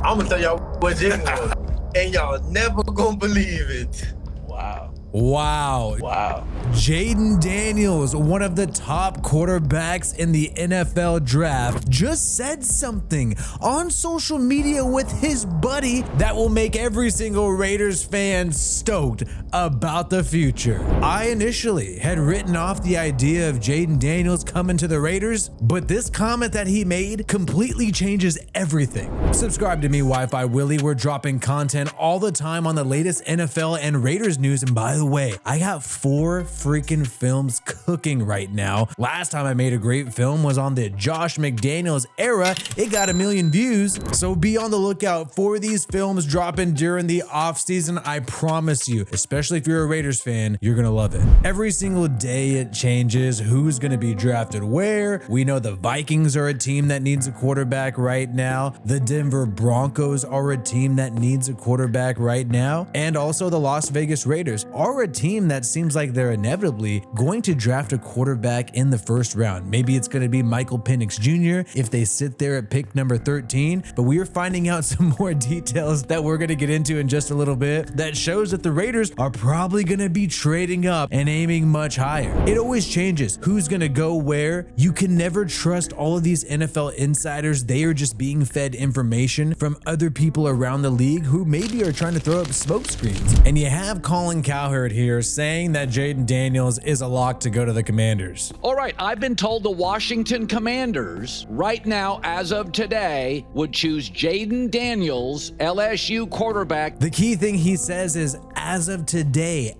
I'm gonna tell y'all what Jayden was, and y'all never gonna believe it. Wow. Wow. Jayden Daniels, one of the top quarterbacks in the NFL draft, just said something on social media with his buddy that will make every single Raiders fan stoked about the future. I initially had written off the idea of Jayden Daniels coming to the Raiders, but this comment that he made completely changes everything. Subscribe to me, Wi-Fi Willie. We're dropping content all the time on the latest NFL and Raiders news. And by the way, I got 4 freaking films cooking right now. Last time I made a great film was on the Josh McDaniels era. It got 1 million views. So be on the lookout for these films dropping during the off season. I promise you, especially if you're a Raiders fan, you're gonna love it. Every single day it changes who's gonna be drafted where. We know the Vikings are a team that needs a quarterback right now. The Denver Broncos are a team that needs a quarterback right now. And also the Las Vegas Raiders are a team that seems like they're inevitably going to draft a quarterback in the first round. Maybe it's going to be Michael Penix Jr. if they sit there at pick number 13, but we are finding out some more details that we're going to get into in just a little bit that shows that the Raiders are probably going to be trading up and aiming much higher. It always changes who's going to go where. You can never trust all of these NFL insiders. They are just being fed information from other people around the league who maybe are trying to throw up smoke screens. And you have Colin Cowherd here saying that Jayden Daniels is a lock to go to the Commanders. All right, I've been told the Washington Commanders right now, as of today, would choose Jayden Daniels, LSU quarterback. The key thing he says is as of today,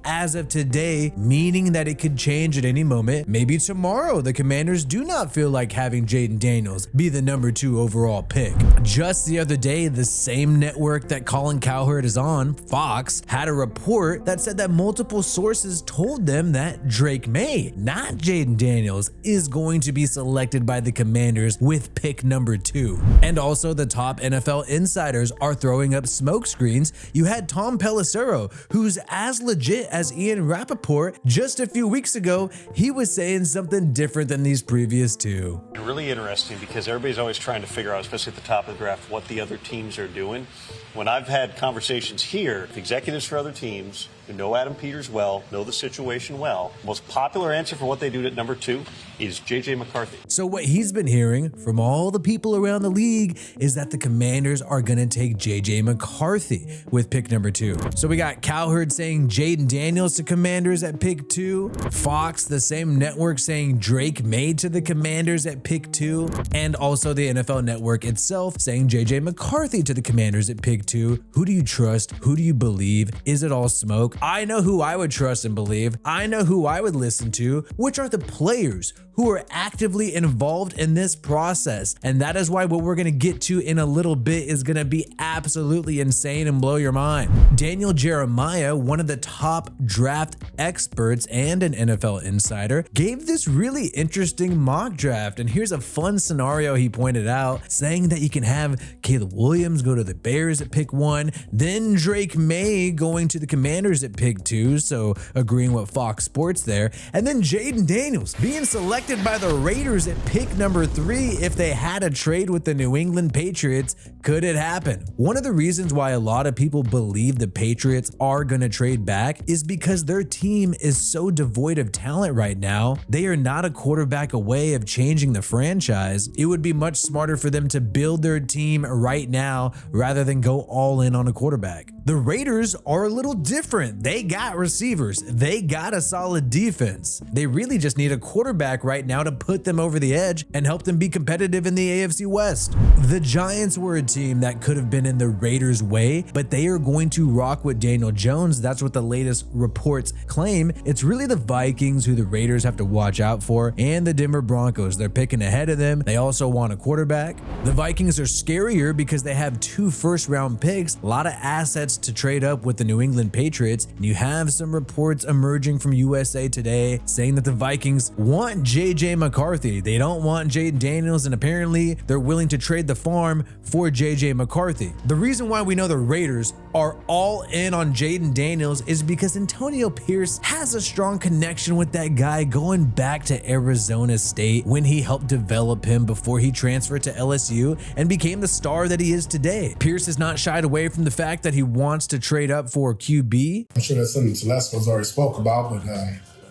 meaning that it could change at any moment. Maybe tomorrow the Commanders do not feel like having Jayden Daniels be the number 2 overall pick. Just the other day, the same network that Colin Cowherd is on, Fox, had a report that said that multiple sources told them that Drake May, not Jayden Daniels, is going to be selected by the Commanders with pick number 2. And also the top NFL insiders are throwing up smoke screens. You had Tom Pelissero, who's as legit as Ian Rappaport. Just a few weeks ago, he was saying something different than these previous 2. Really interesting because everybody's always trying to figure out, especially at the top of the draft, what the other teams are doing. When I've had conversations here with executives for other teams who know Adam Peters well, know the situation well, the most popular answer for what they do at number 2 is J.J. McCarthy. So what he's been hearing from all the people around the league is that the Commanders are going to take J.J. McCarthy with pick number 2. So we got Cowherd saying Jayden Daniels to Commanders at pick 2, Fox, the same network, saying Drake May to the Commanders at pick 2, and also the NFL Network itself saying J.J. McCarthy to the Commanders at pick 2. Who do you trust? Who do you believe? Is it all smoke? I know who I would trust and believe. I know who I would listen to, which are the players who are actively involved in this process. And that is why what we're going to get to in a little bit is going to be absolutely insane and blow your mind. Daniel Jeremiah, one of the top draft experts and an NFL insider, gave this really interesting mock draft. And here's a fun scenario he pointed out, saying that you can have Caleb Williams go to the Bears at pick 1, then Drake May going to the Commanders at pick 2, so agreeing with Fox Sports there, and then Jayden Daniels being selected by the Raiders at pick number 3 if they had a trade with the New England Patriots. Could it happen? One of the reasons why a lot of people believe the Patriots are going to trade back is because their team is so devoid of talent right now. They are not a quarterback away of changing the franchise. It would be much smarter for them to build their team right now rather than go all in on a quarterback. The Raiders are a little different. They got receivers. They got a solid defense. They really just need a quarterback right now to put them over the edge and help them be competitive in the AFC West. The Giants were a team that could have been in the Raiders' way, but they are going to rock with Daniel Jones. That's what the latest reports claim. It's really the Vikings who the Raiders have to watch out for, and the Denver Broncos. They're picking ahead of them. They also want a quarterback. The Vikings are scarier because they have 2 first-round picks, a lot of assets to trade up with the New England Patriots, Pierce. And you have some reports emerging from USA Today saying that the Vikings want JJ McCarthy. They don't want Jayden Daniels, and apparently they're willing to trade the farm for JJ McCarthy. The reason why we know the Raiders are all in on Jayden Daniels is because Antonio Pierce has a strong connection with that guy going back to Arizona State when he helped develop him before he transferred to LSU and became the star that he is today. Pierce has not shied away from the fact that he wants to trade up for QB. I'm sure that's something Telesco's already spoke about, but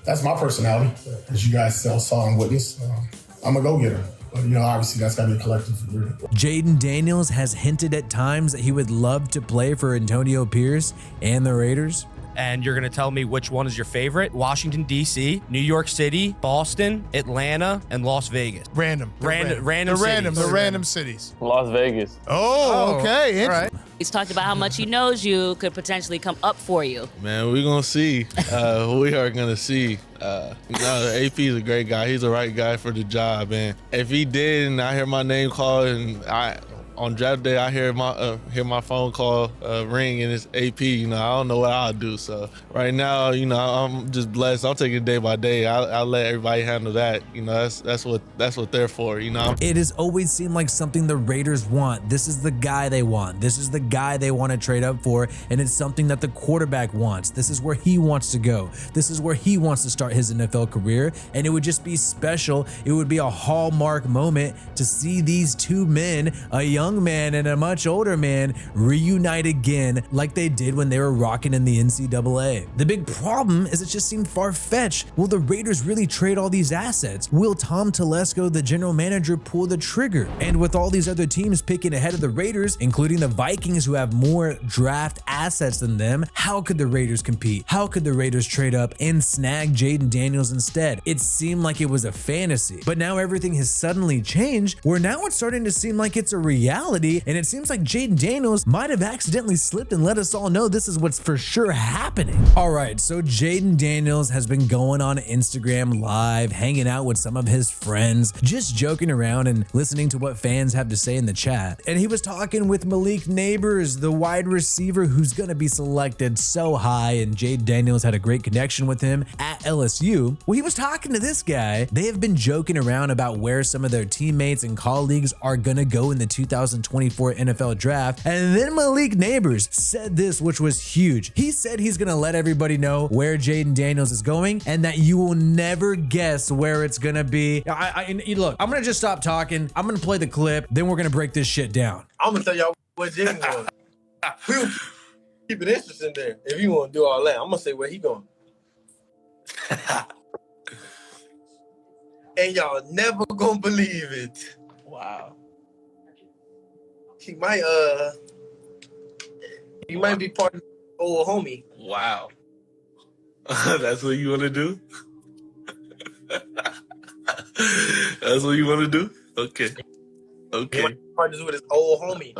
that's my personality, as you guys saw and witnessed. I'm a go-getter. But, obviously that's got to be a collective agreement. Jayden Daniels has hinted at times that he would love to play for Antonio Pierce and the Raiders. And you're going to tell me which one is your favorite? Washington, D.C., New York City, Boston, Atlanta, and Las Vegas. Random cities. Las Vegas. Oh, okay. All right. He's talked about how much he knows you could potentially come up for you. Man, we're going to see. We are going to see. AP is a great guy. He's the right guy for the job. And if he did and I hear my name called and on draft day, I hear my phone call ring and it's AP. I don't know what I'll do. So right now, I'm just blessed. I'll take it day by day. I'll let everybody handle that. That's what they're for. It has always seemed like something the Raiders want. This is the guy they want. This is the guy they want to trade up for, and it's something that the quarterback wants. This is where he wants to go. This is where he wants to start his NFL career, and it would just be special. It would be a hallmark moment to see these two men, a young man and a much older man, reunite again like they did when they were rocking in the NCAA. The big problem is it just seemed far-fetched. Will the Raiders really trade all these assets? Will Tom Telesco, the general manager, pull the trigger? And with all these other teams picking ahead of the Raiders, including the Vikings who have more draft assets than them, how could the Raiders compete? How could the Raiders trade up and snag Jayden Daniels instead? It seemed like it was a fantasy, but now everything has suddenly changed where now it's starting to seem like it's a reality. And it seems like Jayden Daniels might have accidentally slipped and let us all know this is what's for sure happening. All right, so Jayden Daniels has been going on Instagram Live, hanging out with some of his friends, just joking around and listening to what fans have to say in the chat. And he was talking with Malik Neighbors, the wide receiver who's going to be selected so high, and Jayden Daniels had a great connection with him at LSU. Well, he was talking to this guy. They have been joking around about where some of their teammates and colleagues are going to go in the 2024 NFL draft. And then Malik Neighbors said this, which was huge. He said he's going to let everybody know where Jayden Daniels is going and that you will never guess where it's going to be. Look, I'm going to just stop talking. I'm going to play the clip. Then we're going to break this shit down. I'm going to tell y'all what Jayden going. We'll keep it interesting there. If you want to do all that, I'm going to say where he going. And y'all never going to believe it. Wow. He might be part of the old homie. Wow. That's what you want to do? That's what you want to do? Okay. He might be partners with his old homie.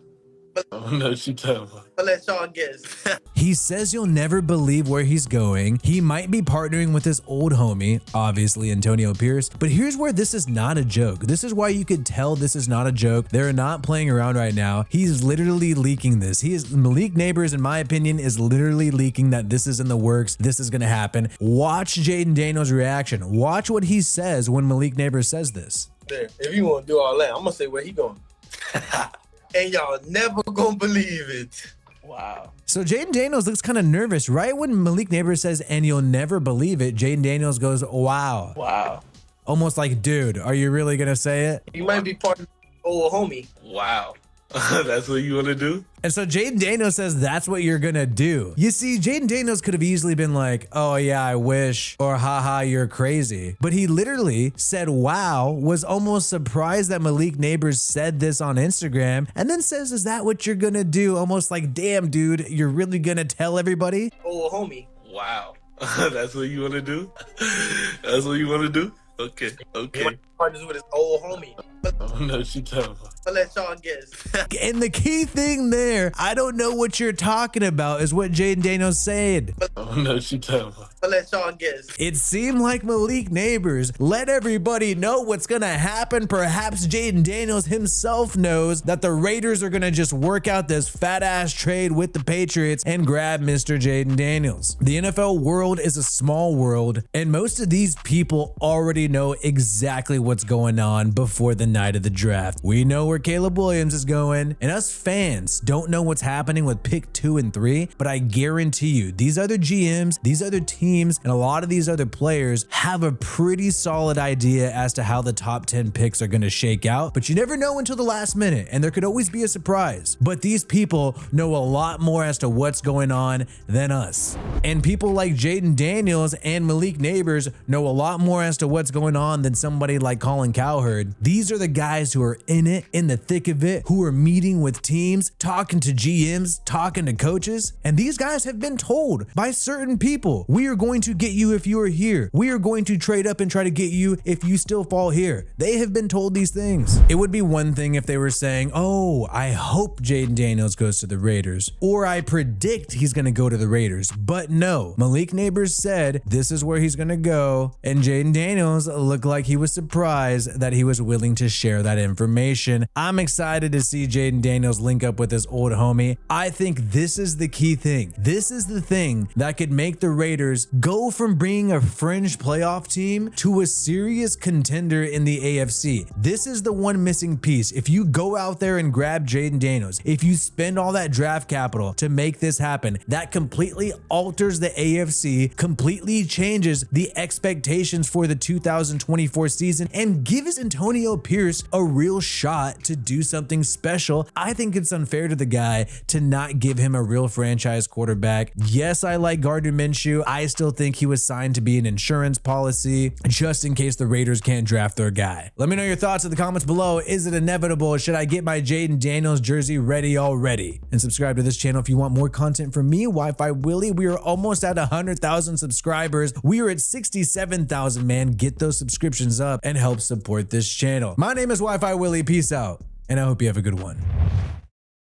I don't know what you're talking about. I'll let y'all guess. He says you'll never believe where he's going. He might be partnering with his old homie, obviously Antonio Pierce. But here's where this is not a joke. This is why you could tell this is not a joke. They're not playing around right now. He's literally leaking this. Malik Neighbors, in my opinion, is literally leaking that this is in the works. This is going to happen. Watch Jayden Daniels' reaction. Watch what he says when Malik Neighbors says this. There. If you want to do all that, I'm going to say where he going. And y'all never gonna believe it. Wow. So Jayden Daniels looks kind of nervous. Right when Malik Neighbors says, and you'll never believe it, Jayden Daniels goes, wow. Wow. Almost like, dude, are you really going to say it? You might be part of the old homie. Wow. That's what you want to do? And so Jayden Daniels says that's what you're going to do. You see, Jayden Daniels could have easily been like, oh yeah, I wish, or haha, you're crazy. But he literally said, wow, was almost surprised that Malik Neighbors said this on Instagram, and then says, is that what you're going to do? Almost like, damn, dude, you're really going to tell everybody? Old homie. Wow. That's what you want to do? That's what you want to do? Okay. He might be partners with his old homie. No, she tough. I'll let y'all guess. And the key thing there, I don't know what you're talking about, is what Jayden Daniels said. No, she tough. I'll let y'all guess. It seemed like Malik Neighbors let everybody know what's going to happen. Perhaps Jayden Daniels himself knows that the Raiders are going to just work out this fat ass trade with the Patriots and grab Mr. Jayden Daniels. The NFL world is a small world, and most of these people already know exactly what's going on before the night of the draft. We know where Caleb Williams is going, and us fans don't know what's happening with pick 2 and 3, but I guarantee you these other GMs, these other teams, and a lot of these other players have a pretty solid idea as to how the top 10 picks are going to shake out, but you never know until the last minute, and there could always be a surprise. But these people know a lot more as to what's going on than us. And people like Jayden Daniels and Malik Neighbors know a lot more as to what's going on than somebody like Colin Cowherd. These are the guys who are in it, in the thick of it, who are meeting with teams, talking to GMs, talking to coaches. And these guys have been told by certain people, we are going to get you if you are here. We are going to trade up and try to get you if you still fall here. They have been told these things. It would be one thing if they were saying, oh, I hope Jayden Daniels goes to the Raiders, or I predict he's going to go to the Raiders. But no, Malik Neighbors said this is where he's going to go, and Jayden Daniels looked like he was surprised that he was willing to share that information. I'm excited to see Jayden Daniels link up with his old homie. I think this is the key thing. This is the thing that could make the Raiders go from being a fringe playoff team to a serious contender in the AFC. This is the one missing piece. If you go out there and grab Jayden Daniels, if you spend all that draft capital to make this happen, that completely alters the AFC, completely changes the expectations for the 2024 season, and gives Antonio Pierce a real shot to do something special. I think it's unfair to the guy to not give him a real franchise quarterback. Yes, I like Gardner Minshew. I still think he was signed to be an insurance policy just in case the Raiders can't draft their guy. Let me know your thoughts in the comments below. Is it inevitable? Should I get my Jayden Daniels jersey ready already? And subscribe to this channel if you want more content from me, Wi-Fi Willie. We are almost at 100,000 subscribers. We are at 67,000, man. Get those subscriptions up and help support this channel. My name is Wi-Fi Willie. Peace out, and I hope you have a good one.